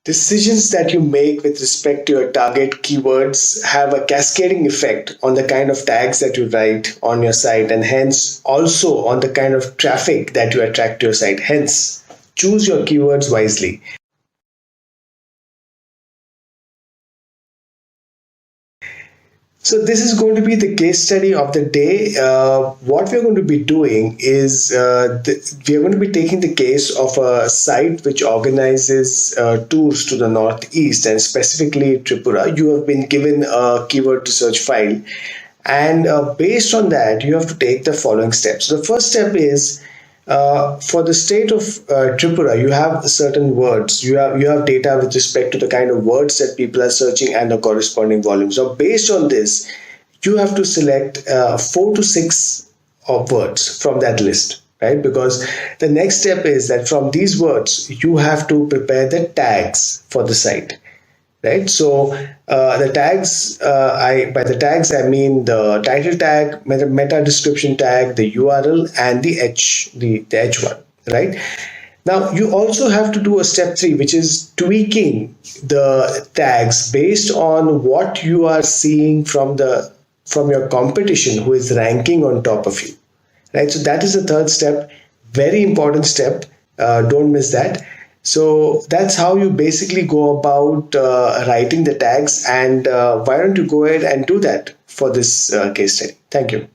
Decisions that you make with respect to your target keywords have a cascading effect on the kind of tags that you write on your site, and hence also on the kind of traffic that you attract to your site. Hence, choose your keywords wisely. So this is going to be the case study of the day. What we're going to be doing is we are going to be taking the case of a site which organizes tours to the Northeast and specifically Tripura. You have been given a keyword research file, and based on that, you have to take the following steps. So the first step is for the state of Tripura, you have certain words. You have data with respect to the kind of words that people are searching and the corresponding volume. So based on this, you have to select 4 to 6 of words from that list, right? Because the next step is that from these words, you have to prepare the tags for the site. Right, so the tags, by the tags I mean the title tag, meta description tag, the URL, and the H1. Right. Now you also have to do a step 3, which is tweaking the tags based on what you are seeing from your competition who is ranking on top of you. Right. So that is the third step. Very important step. Don't miss that. So that's how you basically go about writing the tags, and why don't you go ahead and do that for this case study. Thank you.